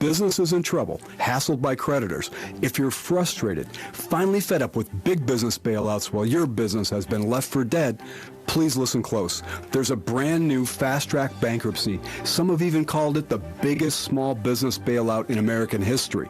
business is in trouble, hassled by creditors, if you're frustrated, finally fed up with big business bailouts while your business has been left for dead, please listen close. There's a brand new fast-track bankruptcy. Some have even called it the biggest small business bailout in American history.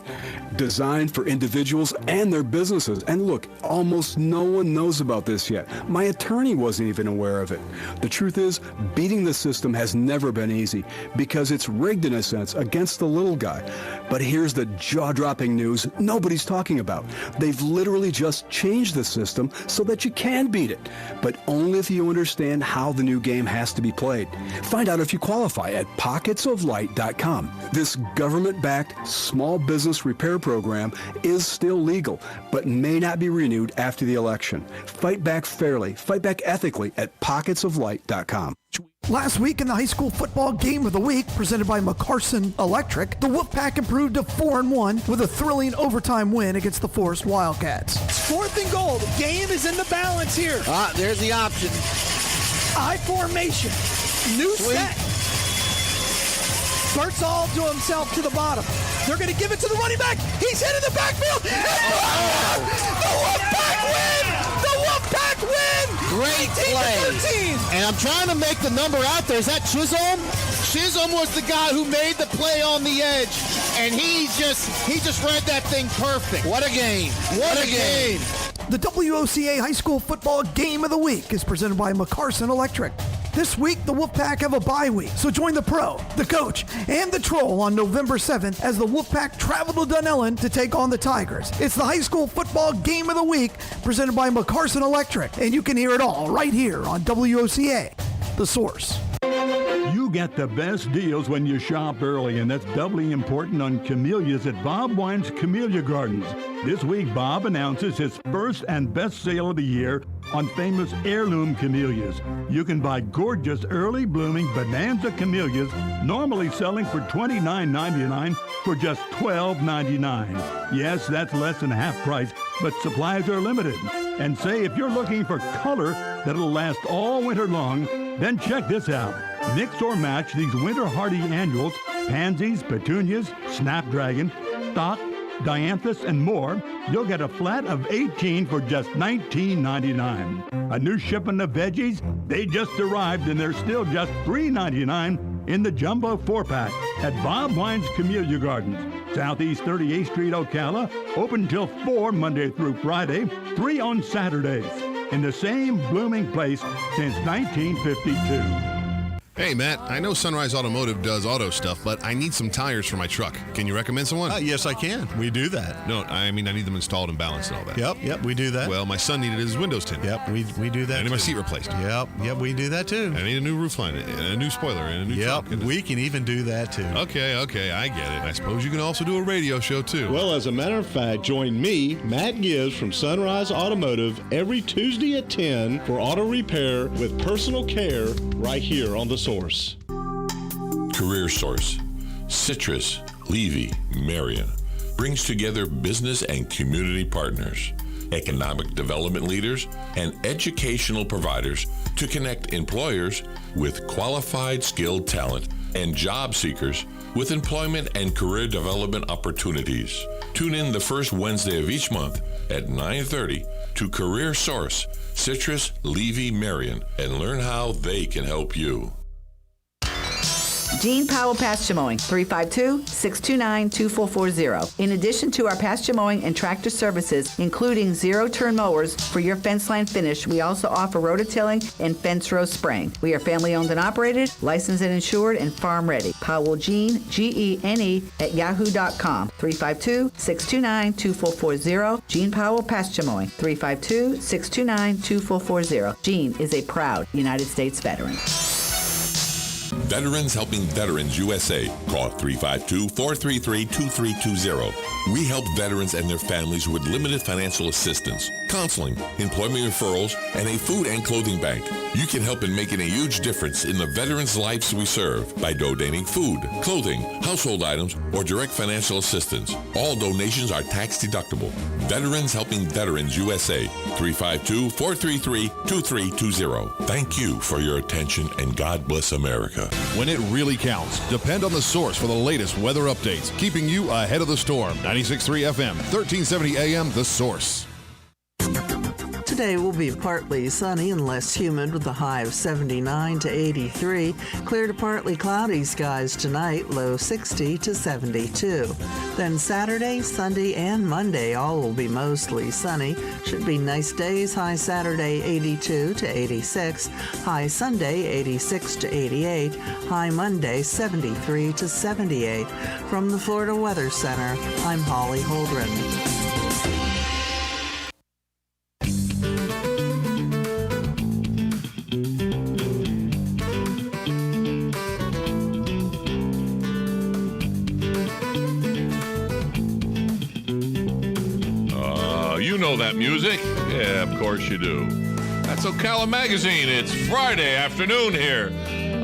Designed for individuals and their businesses. And look, almost no one knows about this yet. My attorney wasn't even aware of it. The truth is, beating the system has never been easy because it's rigged in a sense against the little guy. But here's the jaw-dropping news nobody's talking about. They've literally just changed the system so that you can beat it, but only if you understand how the new game has to be played. Find out if you qualify at pocketsoflight.com. This government-backed small business repair program is still legal, but may not be renewed after the election. Fight back fairly, fight back ethically at pocketsoflight.com. Last week in the high school football game of the week, presented by McCarson Electric, the Wolfpack improved to 4-1 with a thrilling overtime win against the Forest Wildcats. It's 4th and goal. The game is in the balance here. There's the option. I formation. New set. Bert's all to himself to the bottom. They're going to give it to the running back. He's hit in the backfield. The Wolfpack win! The Wolfpack win! Great play. And I'm trying to make the number out there. Is that Chisholm? Chisholm was the guy who made the play on the edge, and he just read that thing perfect. What a game. What a game. The WOCA High School Football Game of the Week is presented by McCarson Electric. This week, the Wolfpack have a bye week, so join the pro, the coach, and the troll on November 7th as the Wolfpack travel to Dunellen to take on the Tigers. It's the High School Football Game of the Week presented by McCarson Electric, and you can hear it all right here on WOCA, The Source. You get the best deals when you shop early, and that's doubly important on camellias at Bob Wine's Camellia Gardens. This week, Bob announces his first and best sale of the year on famous heirloom camellias. You can buy gorgeous early blooming bonanza camellias, normally selling for $29.99 for just $12.99. Yes, that's less than half price, but supplies are limited. And say if you're looking for color that'll last all winter long, then check this out. Mix or match these winter hardy annuals, pansies, petunias, snapdragon, stock, dianthus, and more. You'll get a flat of $18 for just $19.99. A new shipment of veggies, they just arrived and they're still just $3.99 in the jumbo 4-pack at Bob Wine's Camellia Gardens, Southeast 38th Street, Ocala, open till 4 Monday through Friday, 3 on Saturdays, in the same blooming place since 1952. Hey, Matt, I know Sunrise Automotive does auto stuff, but I need some tires for my truck. Can you recommend someone? Yes, I can. We do that. No, I mean I need them installed and balanced and all that. Yep, we do that. Well, my son needed his windows tinted. Yep, we do that. I need my seat replaced. Yep, we do that too. I need a new roof line, and a new spoiler, and a new trunk. We can even do that too. Okay, I get it. I suppose you can also do a radio show too. Well, as a matter of fact, join me, Matt Gibbs from Sunrise Automotive, every Tuesday at 10 for auto repair with personal care right here on The Source. Career Source, Citrus, Levy, Marion brings together business and community partners, economic development leaders, and educational providers to connect employers with qualified skilled talent and job seekers with employment and career development opportunities. Tune in the first Wednesday of each month at 9:30 to Career Source, Citrus, Levy, Marion, and learn how they can help you. Gene Powell Pasture Mowing, 352-629-2440. In addition to our pasture mowing and tractor services, including zero-turn mowers for your fence line finish, we also offer rototilling and fence row spraying. We are family-owned and operated, licensed and insured, and farm-ready. Powell Gene, Gene, at yahoo.com. 352-629-2440. Gene Powell Pasture Mowing, 352-629-2440. Gene is a proud United States veteran. Veterans Helping Veterans USA. Call 352-433-2320. We help veterans and their families with limited financial assistance, counseling, employment referrals, and a food and clothing bank. You can help in making a huge difference in the veterans' lives we serve by donating food, clothing, household items, or direct financial assistance. All donations are tax deductible. Veterans Helping Veterans USA. 352-433-2320. Thank you for your attention, and God bless America. When it really counts, depend on The Source for the latest weather updates, keeping you ahead of the storm. 96.3 FM, 1370 AM, The Source. Today will be partly sunny and less humid with a high of 79 to 83. Clear to partly cloudy skies tonight, low 60 to 72. Then Saturday, Sunday, and Monday all will be mostly sunny. Should be nice days. High Saturday 82 to 86. High Sunday 86 to 88. High Monday 73 to 78. From the Florida Weather Center, I'm Holly Holdren. You know that music? Yeah, of course you do. That's Ocala Magazine. It's Friday afternoon here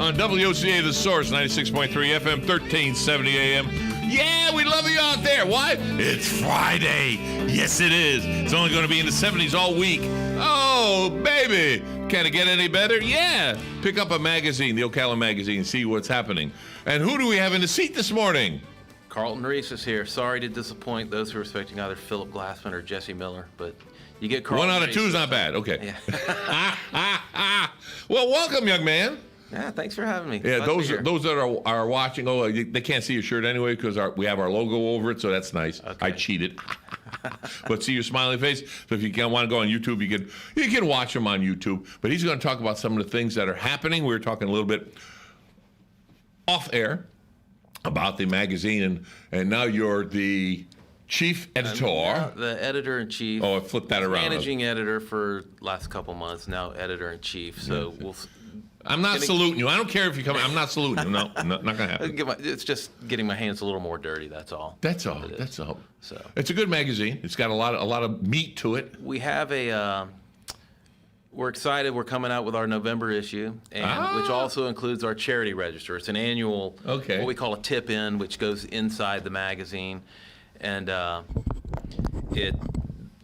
on WOCA The Source, 96.3 FM, 1370 AM. Yeah, we love you out there. Why? It's Friday. Yes, it is. It's only going to be in the 70s all week. Oh, baby. Can it get any better? Yeah. Pick up a magazine, the Ocala Magazine, and see what's happening. And who do we have in the seat this morning? Carlton Reese is here. Sorry to disappoint those who are expecting either Philip Glassman or Jesse Miller, but you get Carlton. 1 out of 2 is not bad. Okay. Yeah. Well, welcome, young man. Yeah, thanks for having me. Yeah, those that are watching, they can't see your shirt anyway because we have our logo over it, so that's nice. Okay. I cheated. But see your smiling face. So if you want to go on YouTube, you can watch him on YouTube. But he's going to talk about some of the things that are happening. We were talking a little bit off air about the magazine, and now you're the chief editor. The editor-in-chief. Oh, I flipped that around. Managing editor for last couple months, now editor-in-chief. So I'm not saluting you. I don't care if you come. I'm not saluting you. No, not going to happen. It's just getting my hands a little more dirty, that's all. That's all. That's all. So it's a good magazine. It's got a lot of meat to it. We have we're excited. We're coming out with our November issue, which also includes our charity register. It's an annual, what we call a tip-in, which goes inside the magazine, and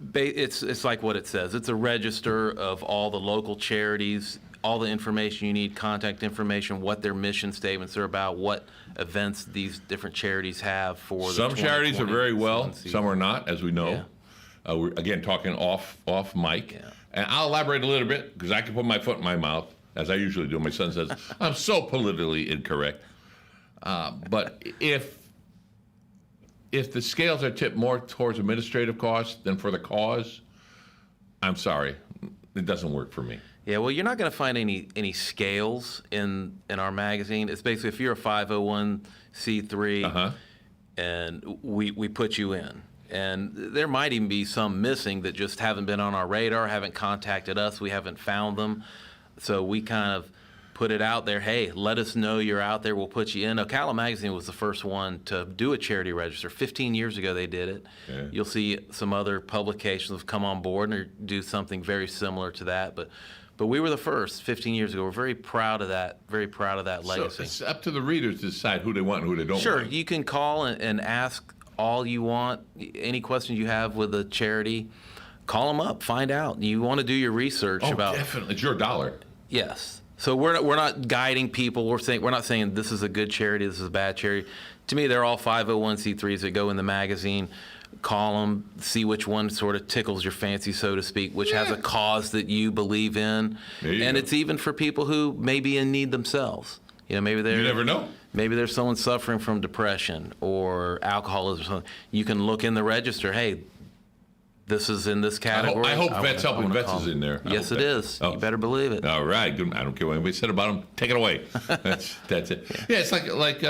it's like what it says. It's a register of all the local charities, all the information you need, contact information, what their mission statements are about, what events these different charities have for the Some charities are very well, some are not, as we know. Yeah. We're, again, talking off mic. Yeah. And I'll elaborate a little bit because I can put my foot in my mouth, as I usually do. My son says, I'm so politically incorrect. But if the scales are tipped more towards administrative costs than for the cause, I'm sorry. It doesn't work for me. Yeah, well, you're not going to find any scales in our magazine. It's basically if you're a 501c3 and we put you in. And there might even be some missing that just haven't been on our radar, haven't contacted us, we haven't found them. So we kind of put it out there, hey, let us know you're out there, we'll put you in. Ocala Magazine was the first one to do a charity register. 15 years ago they did it. Yeah. You'll see some other publications have come on board and do something very similar to that. But we were the first 15 years ago. We're very proud of that legacy. So it's up to the readers to decide who they want and who they don't want. Sure, you can call and ask all you want, any questions you have with a charity, call them up, find out. You want to do your research about. Definitely, it's your dollar. Yes. So we're not guiding people. We're not saying this is a good charity, this is a bad charity. To me, they're all 501c3s that go in the magazine. Call them, see which one sort of tickles your fancy, so to speak, which has a cause that you believe in, and it's even for people who may be in need themselves. You know, maybe they're. You never know. Maybe there's someone suffering from depression or alcoholism or something. You can look in the register. Hey, this is in this category. I hope Vets Helping Vets is in there. Yes, it is. You better believe it. All right. Good. I don't care what anybody said about them. Take it away. That's it. Yeah, it's like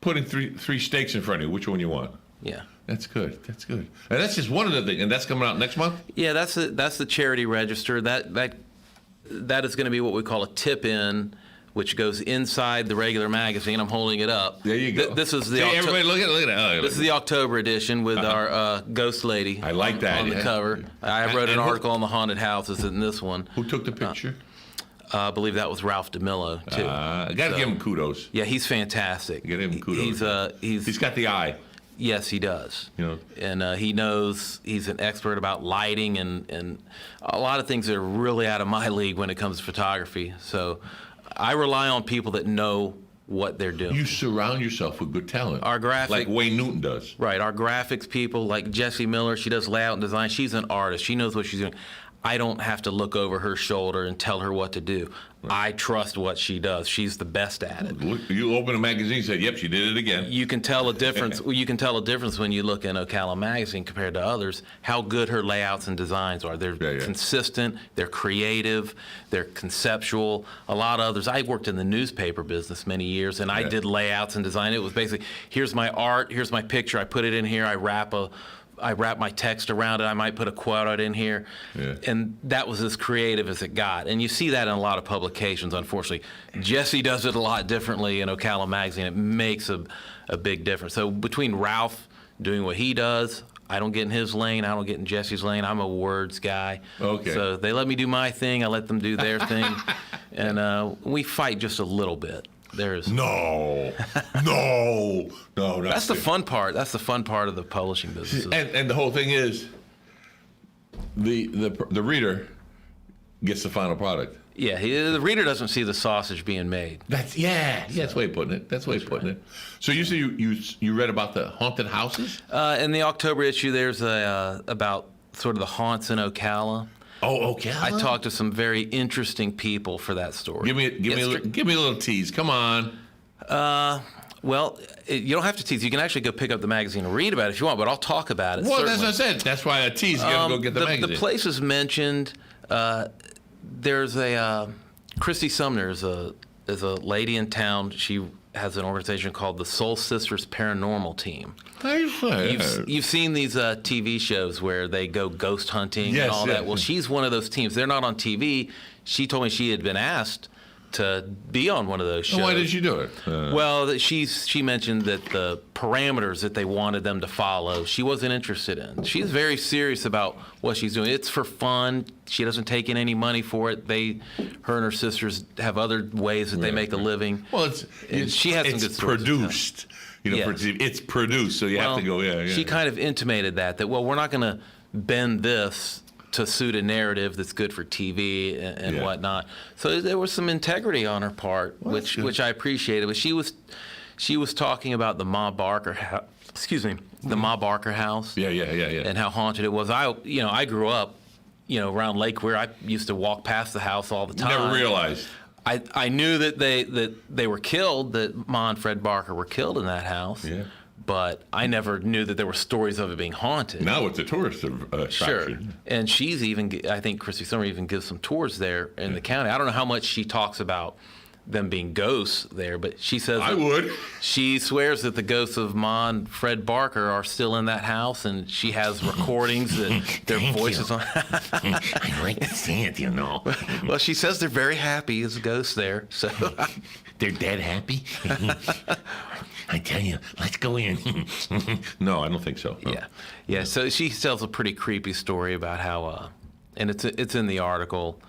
putting three steaks in front of you. Which one you want? Yeah. That's good. That's good. And that's just one of the things. And that's coming out next month? Yeah, that's the charity register. That is going to be what we call a tip-in, which goes inside the regular magazine. I'm holding it up. There you go. This is the everybody look at it. Oh, this is the October edition with our ghost lady. I like that on the cover. I wrote an article on the haunted houses in this one. Who took the picture? I believe that was Ralph DeMillo too. I got to give him kudos. Yeah, he's fantastic. Give him kudos. He's got the eye. Yes, he does. You know, and he knows. He's an expert about lighting and a lot of things that are really out of my league when it comes to photography. So I rely on people that know what they're doing. You surround yourself with good talent. Our graphic, like Wayne Newton does. Right. Our graphics people, like Jessie Miller, she does layout and design. She's an artist. She knows what she's doing. I don't have to look over her shoulder and tell her what to do. I trust what she does. She's the best at it. You open a magazine and say, yep, she did it again. You can tell a difference. You can tell a difference when you look in Ocala magazine compared to others, how good her layouts and designs are. They're consistent, they're creative, they're conceptual. A lot of others, I worked in the newspaper business many years, and I did layouts and design. It was basically, here's my art, here's my picture, I put it in here, I wrap my text around it. I might put a quote out in here. Yeah. And that was as creative as it got. And you see that in a lot of publications, unfortunately. Jesse does it a lot differently in Ocala magazine. It makes a big difference. So between Ralph doing what he does, I don't get in his lane, I don't get in Jesse's lane. I'm a words guy. Okay. So they let me do my thing, I let them do their thing. And we fight just a little bit. No. That's the fun part. That's the fun part of the publishing business. And the whole thing is, the reader gets the final product. Yeah, the reader doesn't see the sausage being made. That's the way of putting it. That's the way of putting it. So you say you read about the haunted houses? In the October issue, there's about sort of the haunts in Ocala. Oh, Ocala. I talked to some very interesting people for that story. Give me a little tease. Come on. Well, you don't have to tease. You can actually go pick up the magazine and read about it if you want, but I'll talk about it. Well, certainly. that's what I said. That's why I tease. You got to go get the magazine. The places mentioned, there's a Christy Sumner is a lady in town. She has an organization called the Soul Sisters Paranormal Team. You've seen these TV shows where they go ghost hunting and all that. Well, she's one of those teams. They're not on TV. She told me she had been asked to be on one of those shows. Why did she do it? Well, she mentioned that the parameters that they wanted them to follow, she wasn't interested in. She's very serious about what she's doing. It's for fun. She doesn't take in any money for it. Her and her sisters have other ways that they make a living. Well, she has some good stories. Produced. It's produced, so you have to go, She kind of intimated that we're not going to bend this to suit a narrative that's good for TV and whatnot. So there was some integrity on her part, which I appreciated. But she was talking about the Ma Barker house. The Ma Barker house. Yeah. And how haunted it was. I grew up, around Lake Weir. I used to walk past the house all the time. Never realized. I knew that they were killed, that Ma and Fred Barker were killed in that house. Yeah. But I never knew that there were stories of it being haunted. Now it's a tourist attraction. Sure. And I think Christy Summer even gives some tours there in the county. I don't know how much she talks about them being ghosts there, but she says I would. She swears that the ghosts of Ma and Fred Barker are still in that house, and she has recordings that their voices on. I like to see it, Well, she says they're very happy as ghosts there. So they're dead happy. I tell you, let's go in. No, I don't think so. No. Yeah. So she tells a pretty creepy story about how, and it's in the article.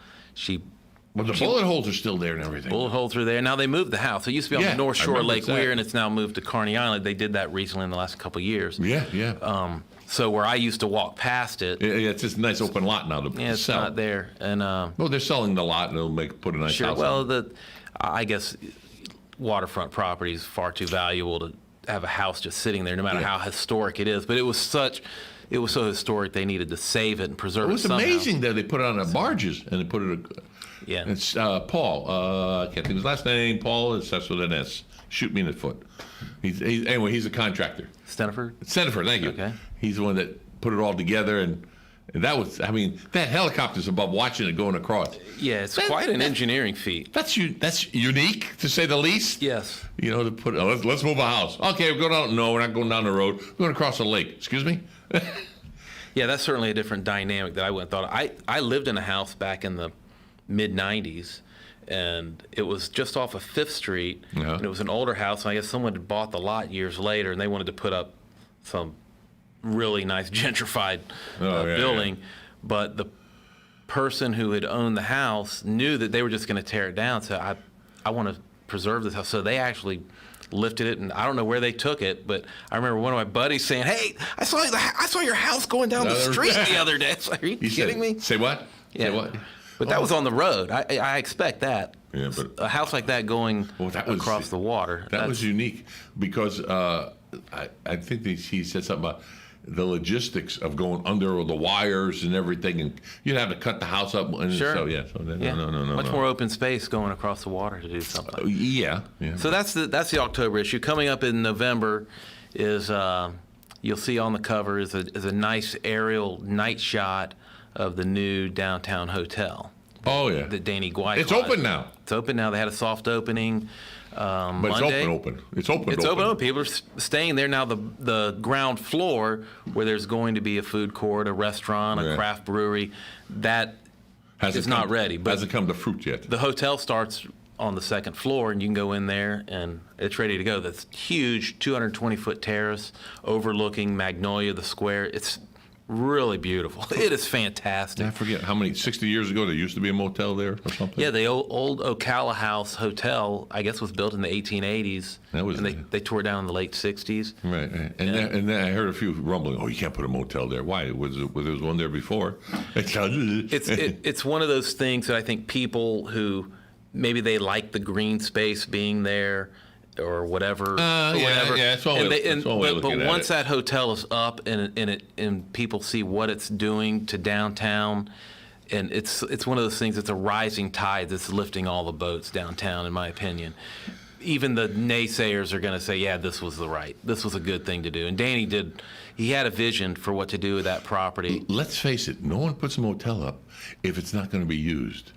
Well, the bullet holes are still there and everything. Bullet holes are there. Now they moved the house. It used to be on the North Shore of Lake Weir, and it's now moved to Kearney Island. They did that recently in the last couple of years. Yeah. So where I used to walk past it. Yeah, it's just a nice open lot now to sell. It's not there. And well, they're selling the lot, and they'll put a nice house. Well, I guess waterfront property is far too valuable to have a house just sitting there, no matter how historic it is. But it was so historic they needed to save it and preserve it. It was amazing that they put it on the barges and they put it. It's Paul. I can't think of his last name. Paul is starts with an S. Shoot me in the foot. He's a contractor. Steniford, thank you. Okay. He's the one that put it all together, and that was, that helicopter's above watching it going across. Yeah, it's quite an engineering feat. That's unique, to say the least. Yes. To put, let's move a house. Okay, we're going down. No, we're not going down the road. We're going across the lake. Excuse me? Yeah, that's certainly a different dynamic that I wouldn't have thought. I lived in a house back in the mid-'90s, and it was just off of 5th Street, and it was an older house, and I guess someone had bought the lot years later, and they wanted to put up some really nice gentrified building, but the person who had owned the house knew that they were just going to tear it down, so I want to preserve this house, so they actually lifted it, and I don't know where they took it, but I remember one of my buddies saying, "Hey, I saw your house going down the street the other day." It's like, are you kidding me? Say what? Yeah. Say what? But that was on the road. I expect that. Yeah, but a house like that going across the water. That was unique because I think he said something about the logistics of going under the wires and everything, and you'd have to cut the house up. And Sure. So no. Much more open space going across the water to do something. Yeah. So that's the October issue. Coming up in November is you'll see on the cover is a nice aerial night shot of the new downtown hotel. Oh yeah. The Danny Guy. It's open now. It's open now. They had a soft opening. But Monday. it's open. It's open. It's open. People are staying there now. The ground floor, where there's going to be a food court, a restaurant, a craft brewery, that is not ready. But hasn't come to fruit yet. The hotel starts on the second floor, and you can go in there, and it's ready to go. That's huge, 220-foot terrace overlooking Magnolia, the square. It's really beautiful. It is fantastic. I forget how many 60 years ago there used to be a motel there or something. Yeah, the old Ocala House Hotel, I guess, was built in the 1880s. That was, and they tore it down in the late 60s. Right. And then I heard a few rumbling. Oh, you can't put a motel there. Why? Was there was one there before? It's one of those things that I think people who maybe they like the green space being there or whatever. Yeah, that's one way of looking at it. But once that hotel is up and people see what it's doing to downtown, and it's one of those things. It's a rising tide that's lifting all the boats downtown, in my opinion. Even the naysayers are going to say, yeah, this was a good thing to do. And Danny he had a vision for what to do with that property. Let's face it, no one puts a motel up if it's not going to be used.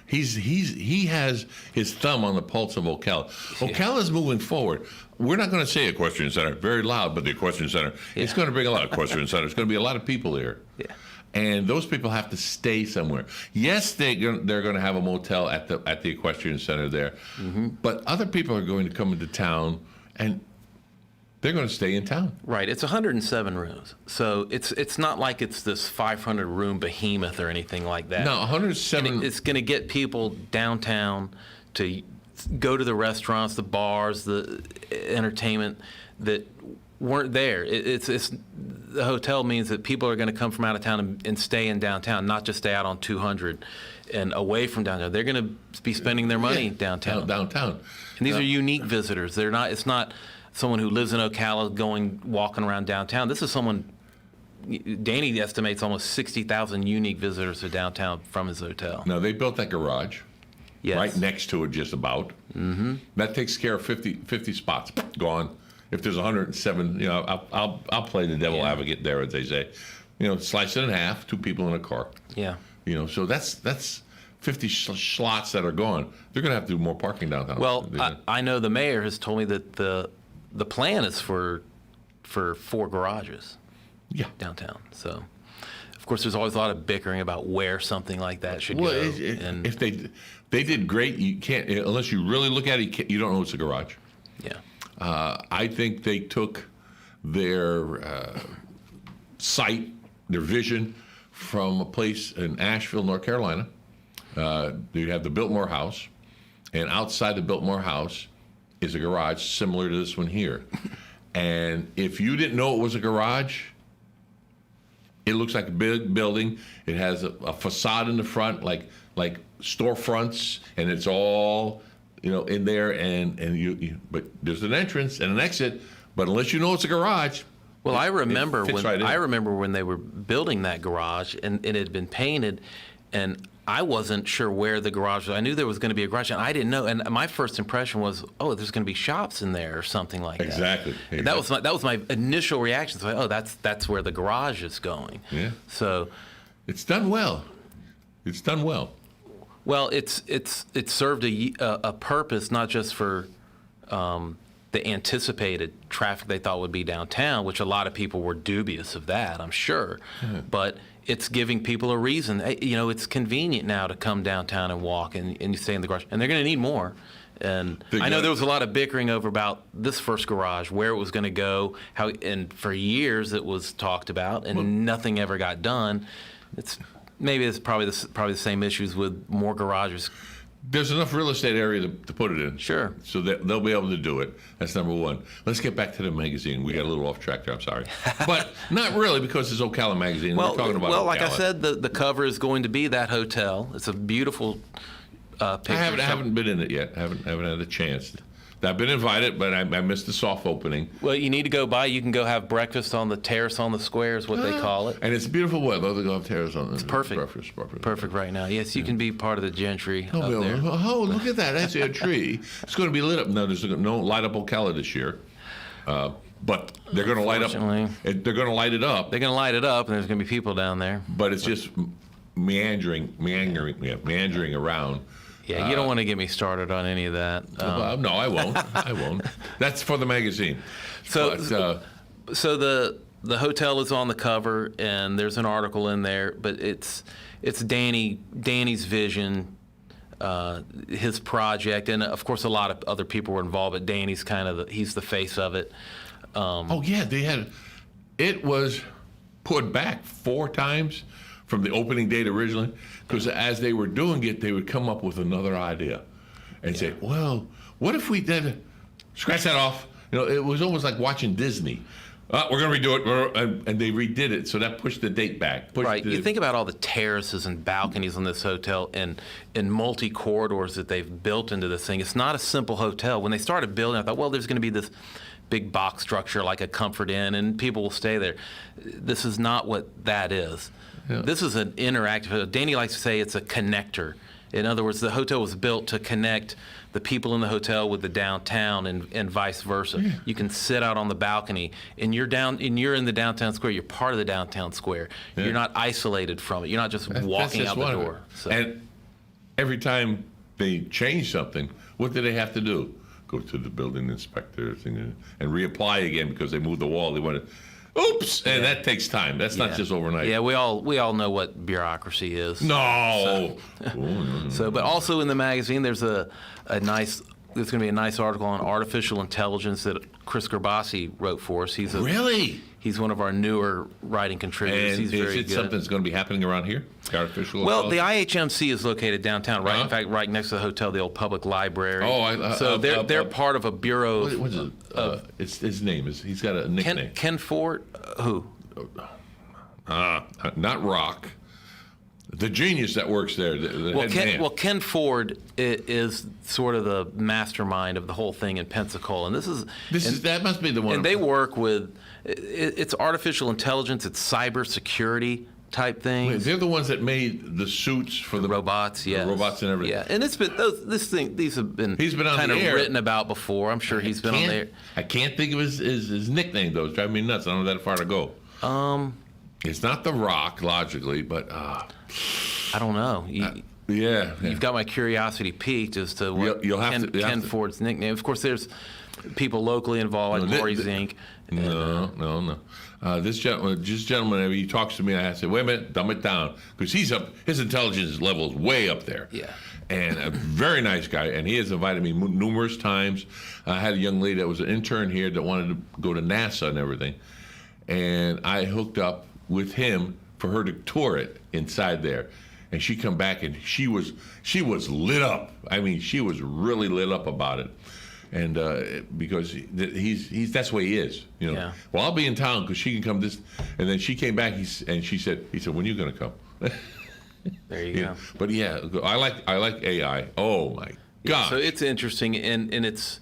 He has his thumb on the pulse of Ocala. Ocala is moving forward. We're not going to say equestrian center very loud, but the equestrian center, it's going to bring a lot of equestrian centers. There's going to be a lot of people there. Yeah. And those people have to stay somewhere. Yes, they're going to have a motel at the equestrian center there, but other people are going to come into town and they're going to stay in town. Right. It's 107 rooms. So it's not like it's this 500-room behemoth or anything like that. No, 107. It's going to get people downtown to go to the restaurants, the bars, the entertainment that weren't there. The hotel means that people are going to come from out of town and stay in downtown, not just stay out on 200 and away from downtown. They're going to be spending their money downtown. Downtown. And these are unique visitors. It's not someone who lives in Ocala walking around downtown. This is someone, Danny estimates almost 60,000 unique visitors to downtown from his hotel. Now, they built that garage right next to it just about. Mm-hmm. That takes care of 50 spots. Gone. If there's 107, I'll play the devil advocate there, as they say. Slice it in half, 2 people in a car. Yeah. So that's 50 slots that are gone. They're going to have to do more parking downtown. Well, I know the mayor has told me that the plan is for 4 garages downtown. So, of course, there's always a lot of bickering about where something like that should go. And if they did great, you can't, unless you really look at it, you don't know it's a garage. Yeah. I think they took their sight, their vision, from a place in Asheville, North Carolina. You have the Biltmore House, and outside the Biltmore House is a garage similar to this one here. And if you didn't know it was a garage, it looks like a big building. It has a facade in the front, like storefronts, and it's all in there. And but there's an entrance and an exit. But unless you know it's a garage. Well, I remember when they were building that garage, and it had been painted, and I wasn't sure where the garage was. I knew there was going to be a garage, and I didn't know. And my first impression was, oh, there's going to be shops in there or something like that. Exactly. That was my initial reaction. So, oh, that's where the garage is going. Yeah. So, it's done well. Well, it served a purpose, not just for the anticipated traffic they thought would be downtown, which a lot of people were dubious of that, I'm sure. Mm-hmm. But it's giving people a reason. It's convenient now to come downtown and walk, and you stay in the garage. And they're going to need more. And I know there was a lot of bickering about this first garage, where it was going to go, and for years it was talked about, and nothing ever got done. It's probably the same issues with more garages. There's enough real estate area to put it in. Sure. So that they'll be able to do it. That's number one. Let's get back to the magazine. We got a little off track there. I'm sorry. But not really, because it's Ocala magazine. We're talking about Ocala. Like I said, the cover is going to be that hotel. It's a beautiful pictures. I haven't been in it yet. I haven't had a chance. I've been invited, but I missed the soft opening. Well, you need to go by. You can go have breakfast on the terrace on the square is what they call it. And it's beautiful weather. They go have terrace on the It's perfect. Perfect right now. Yes, you can be part of the gentry up there. Oh, look at that. That's a tree. It's going to be lit up. No, there's no light up Ocala this year. But they're going to light up. They're going to light it up. They're going to light it up, and there's going to be people down there. But it's just meandering around. Yeah, you don't want to get me started on any of that. No, I won't. I won't. That's for the magazine. So the hotel is on the cover, and there's an article in there, but it's Danny's vision, his project, and of course a lot of other people were involved, but Danny's he's the face of it. It was put back 4 times from the opening date originally, because as they were doing it, they would come up with another idea and say, well, what if we did scratch that off? It was almost like watching Disney. We're going to redo it, and they redid it, so that pushed the date back. Right. You think about all the terraces and balconies in this hotel and multi-corridors that they've built into this thing. It's not a simple hotel. When they started building, I thought, well, there's going to be this big box structure like a Comfort Inn, and people will stay there. This is not what that is. Yeah. This is an interactive. Danny likes to say it's a connector. In other words, the hotel was built to connect the people in the hotel with the downtown and vice versa. Yeah. You can sit out on the balcony, and you're in the downtown square. You're part of the downtown square. Yeah. You're not isolated from it. You're not just walking out the door. So. And every time they change something, what do they have to do? Go to the building inspector and reapply again because they moved the wall. They want to. Oops, and that takes time. That's not just overnight. Yeah, we all know what bureaucracy is. No. But also in the magazine, there's there's going to be a nice article on artificial intelligence that Chris Gerbasi wrote for us. He's one of our newer writing contributors. And He's very is it something that's going to be happening around here? Artificial intelligence? The IHMC is located downtown, right? In fact, right next to the hotel, the old public library. So they're part of a bureau. What is it? It's his name. He's got a nickname. Ken Ford? Who? Not Rock. The genius that works there. Ken Ford is sort of the mastermind of the whole thing in Pensacola, and that must be the one. And they work with it's artificial intelligence, it's cyber security type things. They're the ones that made the suits for the robots, the robots and everything. Yeah, and it's been these have been kind of written about before. I'm sure he's been on there. I can't think of his nickname though. It's driving me nuts. I don't know that far to go. It's not The Rock, logically, but I don't know. You've got my curiosity pieked as to what Ken Ford's nickname. Of course, there's people locally involved, like Lori Zink. No. This gentleman, he talks to me, I say, wait a minute, dumb it down, because his intelligence level is way up there. Yeah. And a very nice guy, and he has invited me numerous times. I had a young lady that was an intern here that wanted to go to NASA and everything, and I hooked up with him for her to tour it inside there. And she come back and she was lit up. I mean, she was really lit up about it. And because he's that's the way he is, Yeah. Well, I'll be in town because she can come this, and then she came back. He said, when are you going to come? There you go. But I like AI. Oh my God. So it's interesting, and it's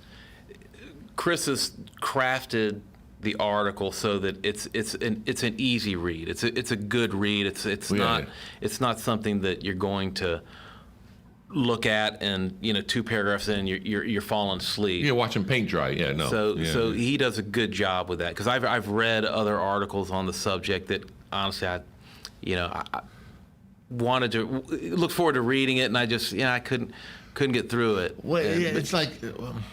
Chris has crafted the article so that it's an easy read. It's a good read. It's not something that you're going to look at and 2 paragraphs in you're falling asleep. You're watching paint dry. Yeah, no. So he does a good job with that, because I've read other articles on the subject that honestly I wanted to look forward to reading it, and I just I couldn't get through it. Well, it's like,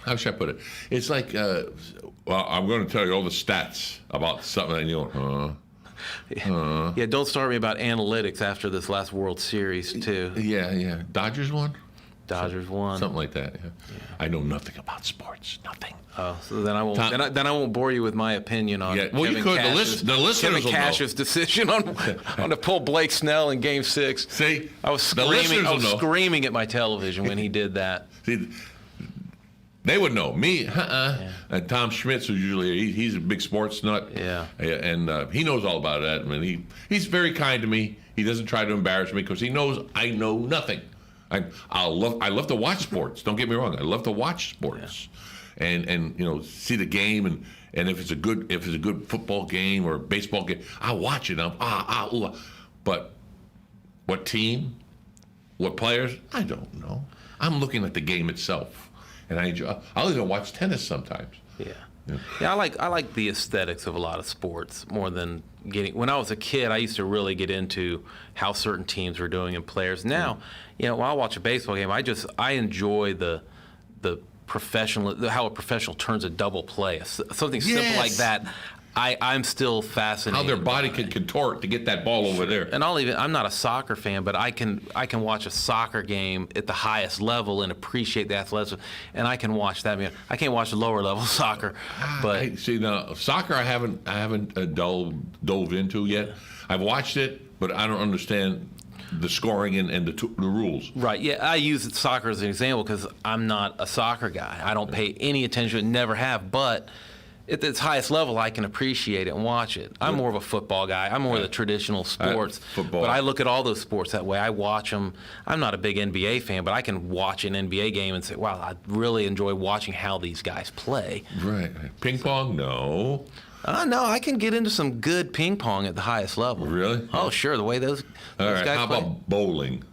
how should I put it? It's like, I'm going to tell you all the stats about something, and yeah, don't start me about analytics after this last World Series too. Yeah. Dodgers won? Dodgers won. Something like that. Yeah. I know nothing about sports. Nothing. Oh, so then I won't. Then I won't bore you with my opinion on. Yeah. Well, Kevin Cash's, the listeners will know. Kevin Cash's decision on to pull Blake Snell in Game 6. See, I was screaming at my television when he did that. See, they would know. Me, And Tom Schmitz, who's usually he's a big sports nut. Yeah. And he knows all about that. I mean, he's very kind to me. He doesn't try to embarrass me because he knows I know nothing. I love to watch sports. Don't get me wrong. I love to watch sports, and see the game and if it's a good football game or a baseball game, I'll watch it. But what team, what players, I don't know. I'm looking at the game itself, and I'll even watch tennis sometimes. Yeah, I like the aesthetics of a lot of sports more than when I was a kid, I used to really get into how certain teams were doing and players. Now, when I watch a baseball game, I enjoy the professional, how a professional turns a double play, something simple like that. I'm still fascinated. How their body can contort to get that ball over there. And I'm not a soccer fan, but I can watch a soccer game at the highest level and appreciate the athleticism. And I can watch that. I can't watch the lower level soccer, but soccer I haven't dove into yet. I've watched it, but I don't understand the scoring and the rules. Right. Yeah, I use soccer as an example because I'm not a soccer guy. I don't pay any attention, never have, but at its highest level, I can appreciate it and watch it. I'm more of a football guy. I'm more of the traditional sports. Football. But I look at all those sports that way. I watch them. I'm not a big NBA fan, but I can watch an NBA game and say, wow, I really enjoy watching how these guys play. Right. Ping pong? No. No, I can get into some good ping pong at the highest level. Really? Oh, sure. The way those guys play. How about bowling?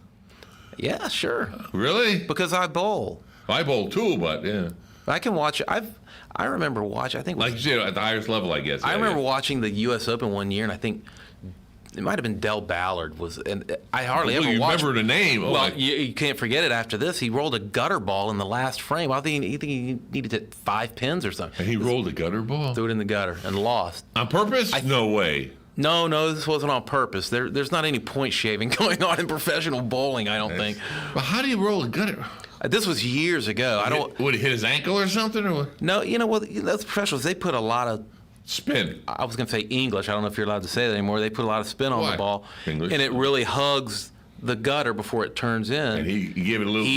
Yeah, sure. Really? Because I bowl. I bowl too, but yeah. I can watch. I remember watching. I think like you said, at the highest level, I guess. I remember watching the U.S. Open one year, and I think it might have been Del Ballard and I hardly ever watched. You remember the name? Well, you can't forget it. After this, he rolled a gutter ball in the last frame. I think he needed to hit 5 pins or something. And he rolled a gutter ball. Threw it in the gutter and lost on purpose. No way. No, this wasn't on purpose. There's not any point shaving going on in professional bowling. I don't think. But how do you roll a gutter? This was years ago. Would he hit his ankle or something? Or what? No, those professionals, they put a lot of spin. I was going to say English. I don't know if you're allowed to say that anymore. They put a lot of spin on the ball. English. And it really hugs the gutter before it turns in. And he gave it a little...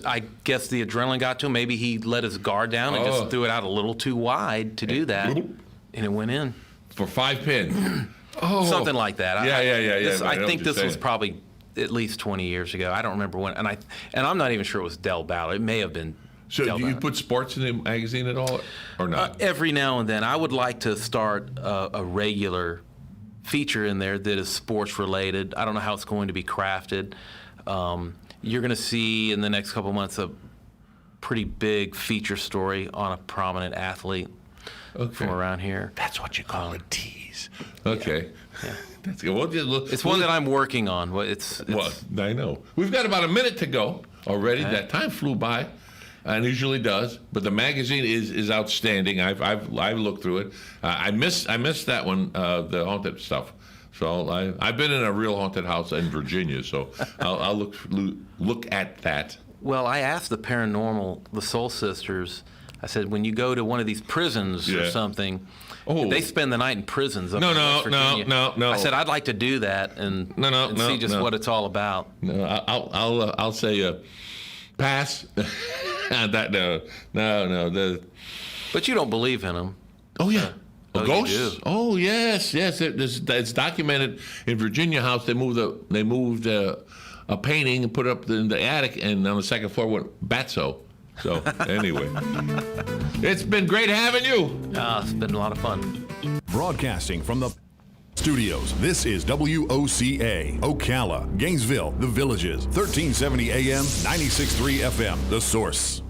I guess the adrenaline got to him. Maybe he let his guard down and just threw it out a little too wide to do that. And it went in. For 5 pins. Something like that. Yeah. I think this was probably at least 20 years ago. I don't remember when. And I'm not even sure it was Del Ballard. It may have been. So do you put sports in the magazine at all, or not? Every now and then. I would like to start a regular feature in there that is sports related. I don't know how it's going to be crafted. You're going to see in the next couple months a pretty big feature story on a prominent athlete from around here. That's what you call a tease. Okay. Yeah. That's good. It's one that I'm working on. Well, I know. We've got about a minute to go already. Okay. That time flew by, and usually does. But the magazine is outstanding. I've looked through it. I missed that one, the haunted stuff. So I've been in a real haunted house in Virginia. So I'll look at that. Well, I asked the paranormal, the Soul Sisters. I said, when you go to one of these prisons or something. Oh. They spend the night in prisons. No. I said I'd like to do that and see just what it's all about. No, I'll say pass. No. But you don't believe in them. Oh yeah. So, ghosts? Oh yes. It's documented in Virginia House. They moved a painting and put it up in the attic, and on the second floor went Batso. So, anyway, it's been great having you. It's been a lot of fun. Broadcasting from the studios, this is WOCA, Ocala, Gainesville, The Villages, 1370 AM, 96.3 FM, The Source.